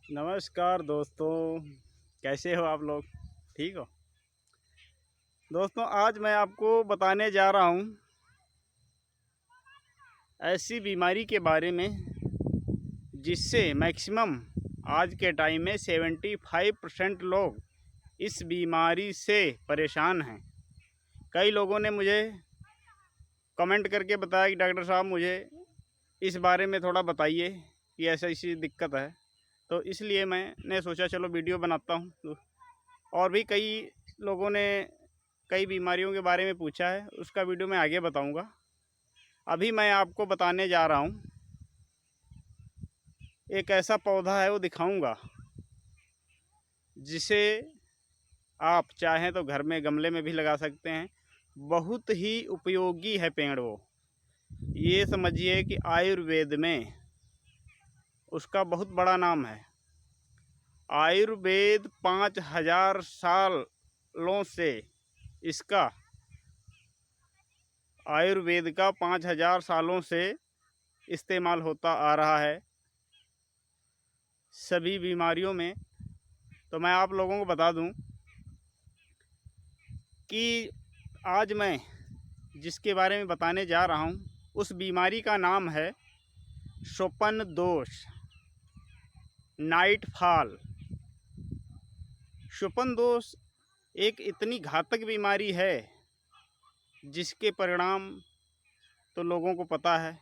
नमस्कार दोस्तों, कैसे हो आप लोग? ठीक हो दोस्तों। आज मैं आपको बताने जा रहा हूँ ऐसी बीमारी के बारे में जिससे मैक्सिमम आज के टाइम में 75% लोग इस बीमारी से परेशान हैं। कई लोगों ने मुझे कमेंट करके बताया कि डॉक्टर साहब मुझे इस बारे में थोड़ा बताइए कि ऐसा ऐसी दिक्कत है। तो इसलिए मैंने सोचा चलो वीडियो बनाता हूँ। और भी कई लोगों ने कई बीमारियों के बारे में पूछा है, उसका वीडियो मैं आगे बताऊंगा। अभी मैं आपको बताने जा रहा हूँ, एक ऐसा पौधा है वो दिखाऊंगा जिसे आप चाहें तो घर में गमले में भी लगा सकते हैं। बहुत ही उपयोगी है पेड़ वो। ये समझिए कि आयुर्वेद में उसका बहुत बड़ा नाम है। आयुर्वेद 5000 सालों से इसका आयुर्वेद का 5000 सालों से इस्तेमाल होता आ रहा है सभी बीमारियों में। तो मैं आप लोगों को बता दूं कि आज मैं जिसके बारे में बताने जा रहा हूं उस बीमारी का नाम है स्वपन दोष, नाइट फॉल। स्वपन दोष एक इतनी घातक बीमारी है जिसके परिणाम तो लोगों को पता है।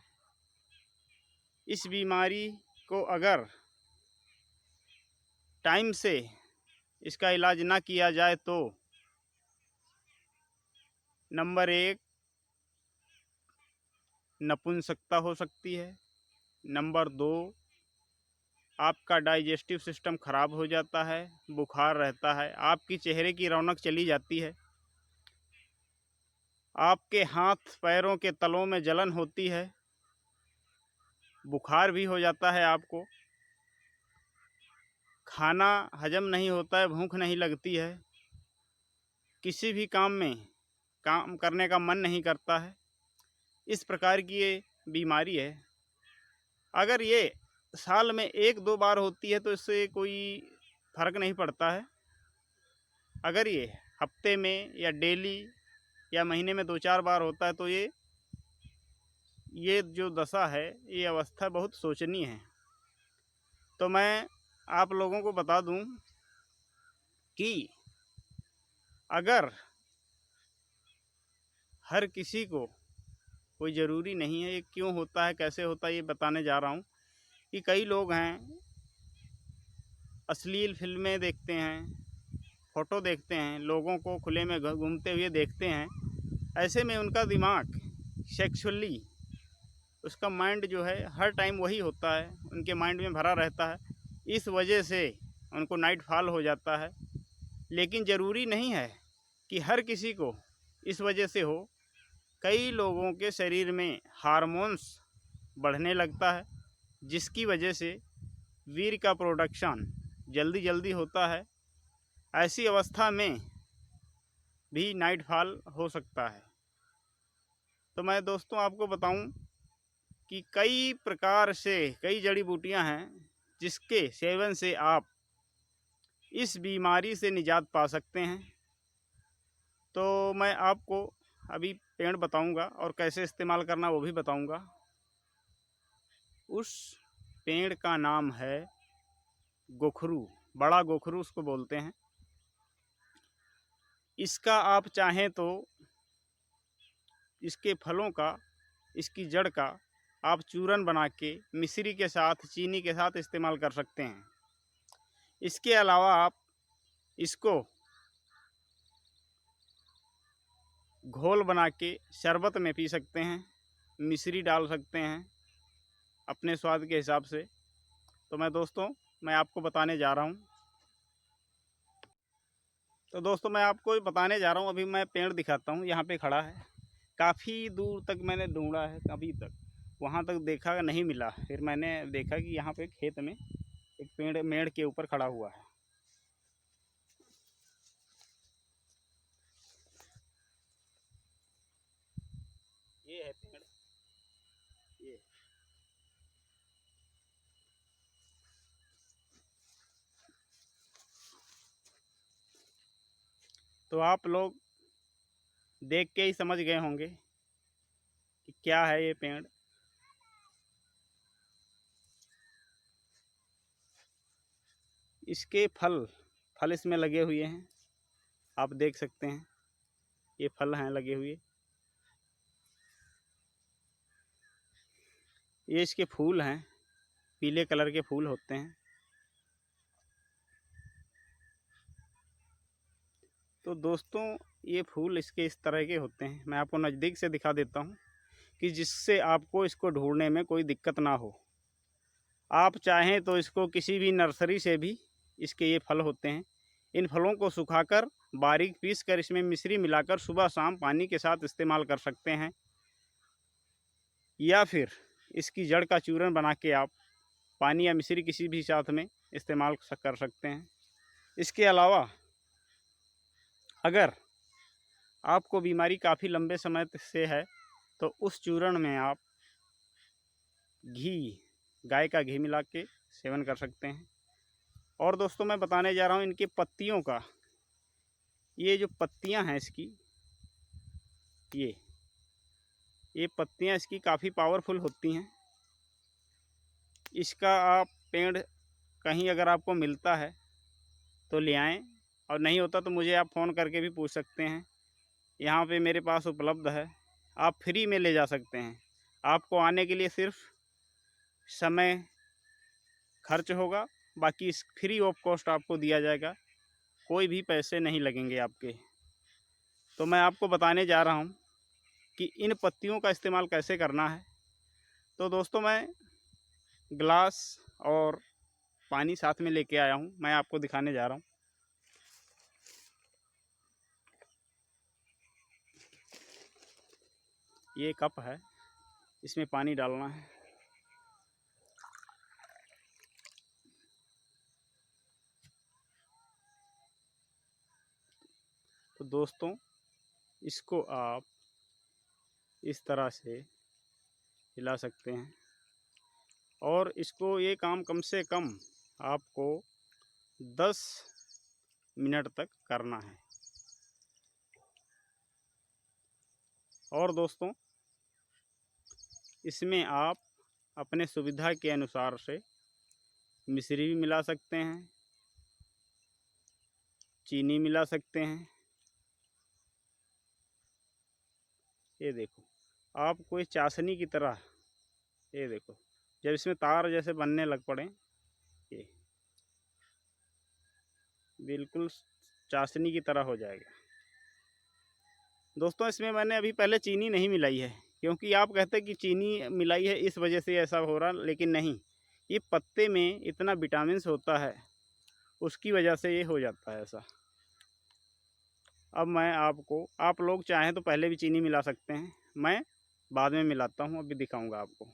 इस बीमारी को अगर टाइम से इसका इलाज ना किया जाए तो नंबर 1 नपुंसकता हो सकती है। नंबर 2 आपका डाइजेस्टिव सिस्टम खराब हो जाता है, बुखार रहता है, आपकी चेहरे की रौनक चली जाती है, आपके हाथ पैरों के तलों में जलन होती है, बुखार भी हो जाता है, आपको खाना हजम नहीं होता है, भूख नहीं लगती है, किसी भी काम में काम करने का मन नहीं करता है। इस प्रकार की ये बीमारी है। अगर ये साल में 1-2 बार होती है तो इससे कोई फ़र्क नहीं पड़ता है। अगर ये हफ्ते में या डेली या महीने में 2-4 बार होता है तो ये जो दशा है, ये अवस्था बहुत शोचनीय है। तो मैं आप लोगों को बता दूं कि अगर हर किसी को, कोई ज़रूरी नहीं है, ये क्यों होता है कैसे होता है ये बताने जा रहा हूँ। कि कई लोग हैं अश्लील फिल्में देखते हैं, फ़ोटो देखते हैं, लोगों को खुले में घूमते हुए देखते हैं। ऐसे में उनका दिमाग सेक्सुअली, उसका माइंड जो है हर टाइम वही होता है, उनके माइंड में भरा रहता है। इस वजह से उनको नाइट फॉल हो जाता है। लेकिन ज़रूरी नहीं है कि हर किसी को इस वजह से हो। कई लोगों के शरीर में हार्मोन्स बढ़ने लगता है जिसकी वजह से वीर्य का प्रोडक्शन जल्दी जल्दी होता है। ऐसी अवस्था में भी नाइट फॉल हो सकता है। तो मैं दोस्तों आपको बताऊं कि कई प्रकार से कई जड़ी बूटियां हैं जिसके सेवन से आप इस बीमारी से निजात पा सकते हैं। तो मैं आपको अभी पेड़ बताऊंगा और कैसे इस्तेमाल करना वो भी बताऊंगा। उस पेड़ का नाम है गोखरू, बड़ा गोखरू उसको बोलते हैं। इसका आप चाहें तो इसके फलों का, इसकी जड़ का आप चूरन बना के मिश्री के साथ, चीनी के साथ इस्तेमाल कर सकते हैं। इसके अलावा आप इसको घोल बना के शरबत में पी सकते हैं, मिश्री डाल सकते हैं अपने स्वाद के हिसाब से। तो मैं आपको बताने जा रहा हूँ। तो दोस्तों मैं आपको बताने जा रहा हूँ। अभी मैं पेड़ दिखाता हूँ, यहाँ पे खड़ा है। काफ़ी दूर तक मैंने ढूंढा है, अभी तक वहाँ तक देखा नहीं मिला। फिर मैंने देखा कि यहाँ पे खेत में एक मेड़ के ऊपर खड़ा हुआ है। ये है पेड़, ये तो आप लोग देख के ही समझ गए होंगे कि क्या है ये पेड़। इसके फल इसमें लगे हुए हैं, आप देख सकते हैं, ये फल हैं लगे हुए। ये इसके फूल हैं, पीले कलर के फूल होते हैं। तो दोस्तों ये फूल इसके इस तरह के होते हैं, मैं आपको नज़दीक से दिखा देता हूँ कि जिससे आपको इसको ढूंढने में कोई दिक्कत ना हो। आप चाहें तो इसको किसी भी नर्सरी से भी, इसके ये फल होते हैं, इन फलों को सुखाकर बारीक पीस कर इसमें मिश्री मिलाकर सुबह शाम पानी के साथ इस्तेमाल कर सकते हैं, या फिर इसकी जड़ का चूर्ण बना के आप पानी या मिश्री किसी भी साथ में इस्तेमाल कर सकते हैं। इसके अलावा अगर आपको बीमारी काफ़ी लंबे समय से है तो उस चूर्ण में आप घी, गाय का घी मिला के सेवन कर सकते हैं। और दोस्तों मैं बताने जा रहा हूँ इनकी पत्तियों का। ये जो पत्तियाँ हैं इसकी, ये पत्तियाँ इसकी काफ़ी पावरफुल होती हैं। इसका आप पेड़ कहीं अगर आपको मिलता है तो ले आएँ, और नहीं होता तो मुझे आप फ़ोन करके भी पूछ सकते हैं। यहाँ पे मेरे पास उपलब्ध है, आप फ्री में ले जा सकते हैं। आपको आने के लिए सिर्फ समय खर्च होगा, बाकी इस फ्री ऑफ कॉस्ट आपको दिया जाएगा, कोई भी पैसे नहीं लगेंगे आपके। तो मैं आपको बताने जा रहा हूँ कि इन पत्तियों का इस्तेमाल कैसे करना है। तो दोस्तों मैं ग्लास और पानी साथ में लेके आया हूँ, मैं आपको दिखाने जा रहा हूँ। ये कप है, इसमें पानी डालना है। तो दोस्तों इसको आप इस तरह से हिला सकते हैं, और इसको ये काम कम से कम आपको 10 मिनट तक करना है। और दोस्तों इसमें आप अपने सुविधा के अनुसार से मिश्री भी मिला सकते हैं, चीनी मिला सकते हैं। ये देखो आपको ये चाशनी की तरह, ये देखो जब इसमें तार जैसे बनने लग पड़े, ये बिल्कुल चाशनी की तरह हो जाएगा। दोस्तों इसमें मैंने अभी पहले चीनी नहीं मिलाई है, क्योंकि आप कहते हैं कि चीनी मिलाई है इस वजह से ऐसा हो रहा, लेकिन नहीं, ये पत्ते में इतना विटामिन्स होता है, उसकी वजह से ये हो जाता है ऐसा। अब मैं आपको, आप लोग चाहें तो पहले भी चीनी मिला सकते हैं, मैं बाद में मिलाता हूँ, अभी दिखाऊंगा आपको।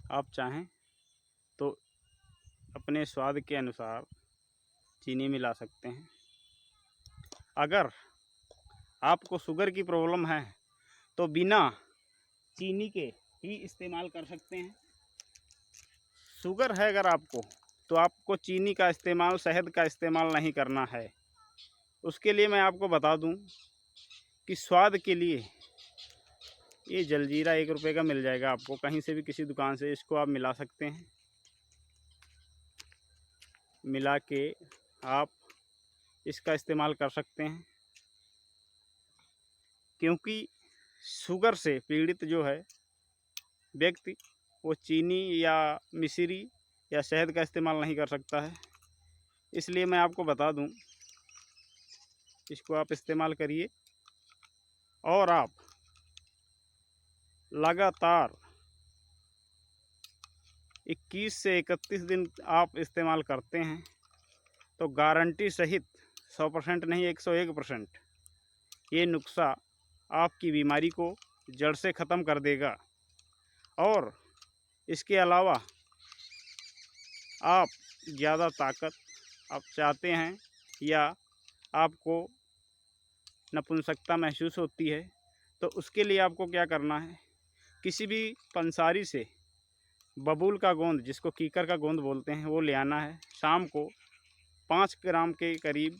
आप चाहें तो अपने स्वाद के अनुसार चीनी मिला सकते हैं। अगर आपको शुगर की प्रॉब्लम है तो बिना चीनी के ही इस्तेमाल कर सकते हैं। शुगर है अगर आपको, तो आपको चीनी का इस्तेमाल, शहद का इस्तेमाल नहीं करना है। उसके लिए मैं आपको बता दूं कि स्वाद के लिए ये जलजीरा 1 रुपये का मिल जाएगा आपको कहीं से भी, किसी दुकान से। इसको आप मिला सकते हैं, मिला के आप इसका इस्तेमाल कर सकते हैं। क्योंकि शुगर से पीड़ित जो है व्यक्ति, वो चीनी या मिश्री या शहद का इस्तेमाल नहीं कर सकता है। इसलिए मैं आपको बता दूं, इसको आप इस्तेमाल करिए, और आप लगातार 21 से 31 दिन आप इस्तेमाल करते हैं तो गारंटी सहित 100% नहीं, 101% ये नुस्खा आपकी बीमारी को जड़ से ख़त्म कर देगा। और इसके अलावा आप ज़्यादा ताकत आप चाहते हैं, या आपको नपुंसकता महसूस होती है, तो उसके लिए आपको क्या करना है, किसी भी पंसारी से बबूल का गोंद, जिसको कीकर का गोंद बोलते हैं, वो ले आना है। शाम को 5 ग्राम के करीब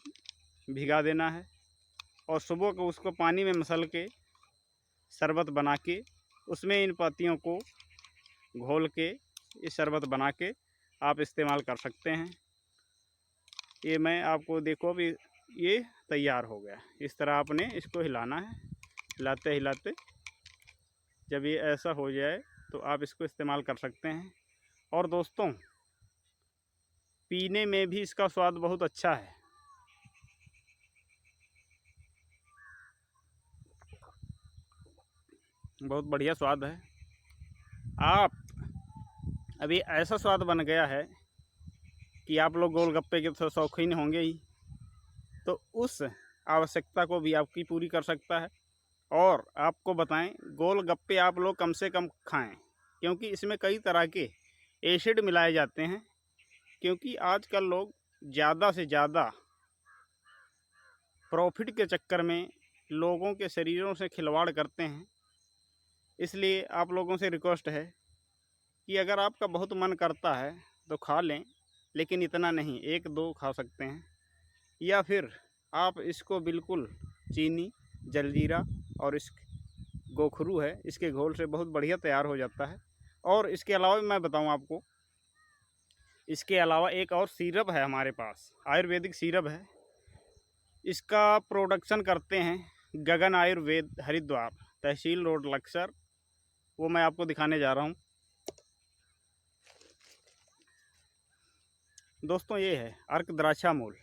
भिगा देना है और सुबह को उसको पानी में मसल के शरबत बना के उसमें इन पत्तियों को घोल के इस शरबत बना के आप इस्तेमाल कर सकते हैं। ये मैं आपको देखो अभी ये तैयार हो गया। इस तरह आपने इसको हिलाना है, हिलाते हिलाते जब ये ऐसा हो जाए तो आप इसको इस्तेमाल कर सकते हैं। और दोस्तों, पीने में भी इसका स्वाद बहुत अच्छा है। बहुत बढ़िया स्वाद है। आप अभी ऐसा स्वाद बन गया है कि आप लोग गोलगप्पे के तो शौकीन होंगे ही, तो उस आवश्यकता को भी आपकी पूरी कर सकता है। और आपको बताएं, गोलगप्पे आप लोग कम से कम खाएं, क्योंकि इसमें कई तरह के एसिड मिलाए जाते हैं। क्योंकि आजकल लोग ज़्यादा से ज़्यादा प्रॉफिट के चक्कर में लोगों के शरीरों से खिलवाड़ करते हैं। इसलिए आप लोगों से रिक्वेस्ट है कि अगर आपका बहुत मन करता है तो खा लें, लेकिन इतना नहीं, 1-2 खा सकते हैं। या फिर आप इसको बिल्कुल चीनी, जलजीरा और इस गोखरू है, इसके घोल से बहुत बढ़िया तैयार हो जाता है। और इसके अलावा मैं बताऊं आपको, इसके अलावा एक और सिरप है हमारे पास, आयुर्वेदिक सिरप है। इसका प्रोडक्शन करते हैं गगन आयुर्वेद, हरिद्वार, तहसील रोड, लक्सर। वो मैं आपको दिखाने जा रहा हूँ। दोस्तों, ये है अर्क द्राक्षा मूल,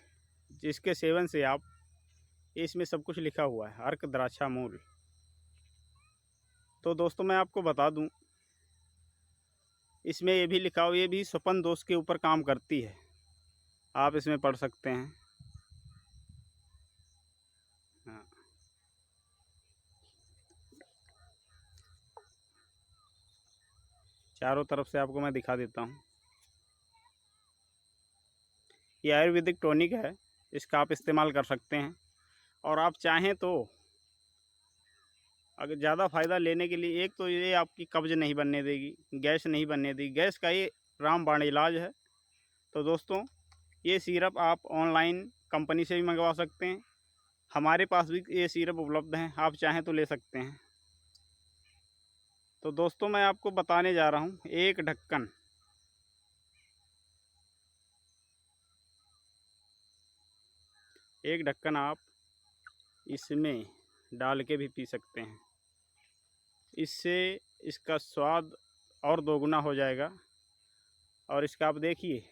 जिसके सेवन से आप, इसमें सब कुछ लिखा हुआ है, अर्क द्राक्षा मूल। तो दोस्तों, मैं आपको बता दूं, इसमें ये भी लिखा हुआ, ये भी स्वपन दोष के ऊपर काम करती है। आप इसमें पढ़ सकते हैं। हाँ, चारों तरफ से आपको मैं दिखा देता हूँ। ये आयुर्वेदिक टॉनिक है, इसका आप इस्तेमाल कर सकते हैं। और आप चाहें तो अगर ज़्यादा फ़ायदा लेने के लिए, एक तो ये आपकी कब्ज़ नहीं बनने देगी, गैस नहीं बनने देगी, गैस का ये रामबाण इलाज है। तो दोस्तों, ये सिरप आप ऑनलाइन कंपनी से भी मंगवा सकते हैं। हमारे पास भी ये सिरप उपलब्ध हैं, आप चाहें तो ले सकते हैं। तो दोस्तों, मैं आपको बताने जा रहा हूँ, एक ढक्कन आप इसमें डाल के भी पी सकते हैं। इससे इसका स्वाद और दोगुना हो जाएगा। और इसका आप देखिए,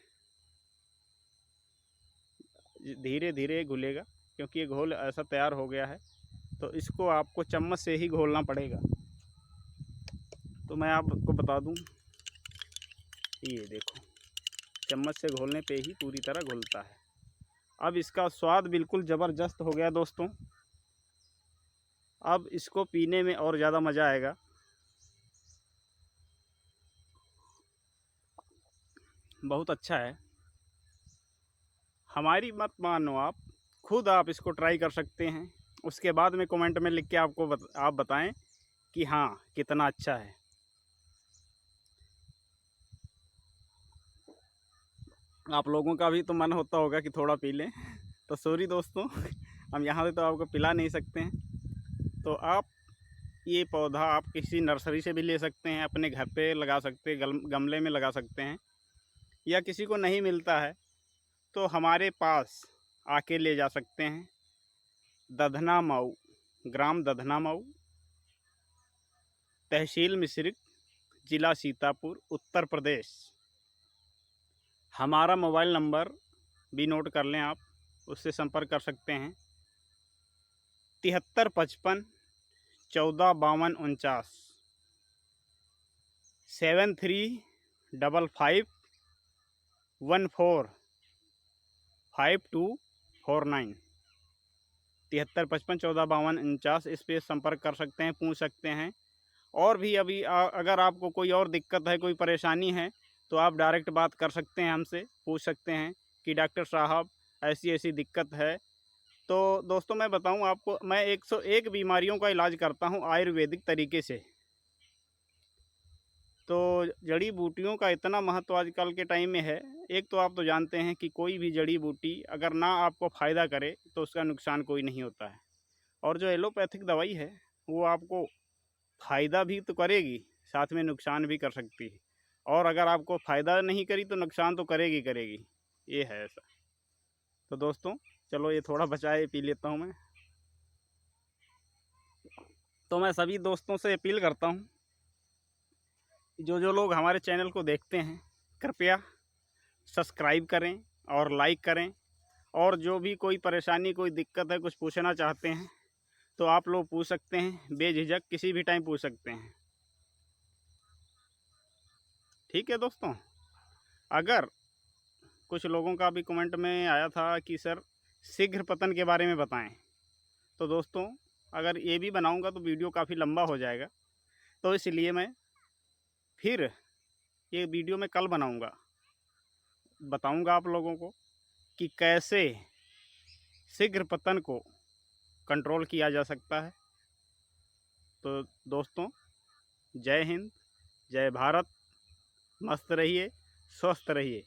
धीरे धीरे घुलेगा, क्योंकि ये घोल ऐसा तैयार हो गया है। तो इसको आपको चम्मच से ही घोलना पड़ेगा। तो मैं आपको बता दूं, ये देखो, चम्मच से घोलने पे ही पूरी तरह घुलता है। अब इसका स्वाद बिल्कुल ज़बरदस्त हो गया दोस्तों। अब इसको पीने में और ज़्यादा मज़ा आएगा। बहुत अच्छा है। हमारी मत मानो, आप खुद आप इसको ट्राई कर सकते हैं। उसके बाद में कमेंट में लिख के आप बताएं कि हाँ, कितना अच्छा है। आप लोगों का भी तो मन होता होगा कि थोड़ा पी लें। तो सॉरी दोस्तों, हम यहाँ से तो आपको पिला नहीं सकते हैं। तो आप ये पौधा आप किसी नर्सरी से भी ले सकते हैं, अपने घर पे लगा सकते हैं, गमले में लगा सकते हैं। या किसी को नहीं मिलता है तो हमारे पास आके ले जा सकते हैं। दधना मऊ, ग्राम दधना मऊ, तहसील मिश्रिख, ज़िला सीतापुर, उत्तर प्रदेश। हमारा मोबाइल नंबर भी नोट कर लें आप, उससे संपर्क कर सकते हैं। 7355 1452 7355 145249 7355 145249 इस पर संपर्क कर सकते हैं, पूछ सकते हैं। और भी अभी अगर आपको कोई और दिक्कत है, कोई परेशानी है, तो आप डायरेक्ट बात कर सकते हैं हमसे, पूछ सकते हैं कि डॉक्टर साहब ऐसी ऐसी दिक्कत है, तो दोस्तों मैं बताऊं आपको, मैं 101 बीमारियों का इलाज करता हूं आयुर्वेदिक तरीके से। तो जड़ी बूटियों का इतना महत्व आजकल के टाइम में है। एक तो आप तो जानते हैं कि कोई भी जड़ी बूटी अगर ना आपको फ़ायदा करे तो उसका नुकसान कोई नहीं होता है। और जो एलोपैथिक दवाई है वो आपको फ़ायदा भी तो करेगी, साथ में नुकसान भी कर सकती है। और अगर आपको फ़ायदा नहीं करी तो नुकसान तो करेगी करेगी, ये है ऐसा। तो दोस्तों चलो ये थोड़ा बचाए पी लेता हूँ मैं। तो मैं सभी दोस्तों से अपील करता हूँ, जो लोग हमारे चैनल को देखते हैं कृपया सब्सक्राइब करें और लाइक करें। और जो भी कोई परेशानी, कोई दिक्कत है, कुछ पूछना चाहते हैं तो आप लोग पूछ सकते हैं, बेझिझक किसी भी टाइम पूछ सकते हैं। ठीक है दोस्तों। अगर कुछ लोगों का भी कमेंट में आया था कि सर शीघ्र पतन के बारे में बताएं, तो दोस्तों अगर ये भी बनाऊंगा तो वीडियो काफ़ी लंबा हो जाएगा, तो इसलिए मैं फिर ये वीडियो मैं कल बनाऊंगा, बताऊंगा आप लोगों को कि कैसे शीघ्र पतन को कंट्रोल किया जा सकता है। तो दोस्तों जय हिंद, जय भारत, मस्त रहिए, स्वस्थ रहिए।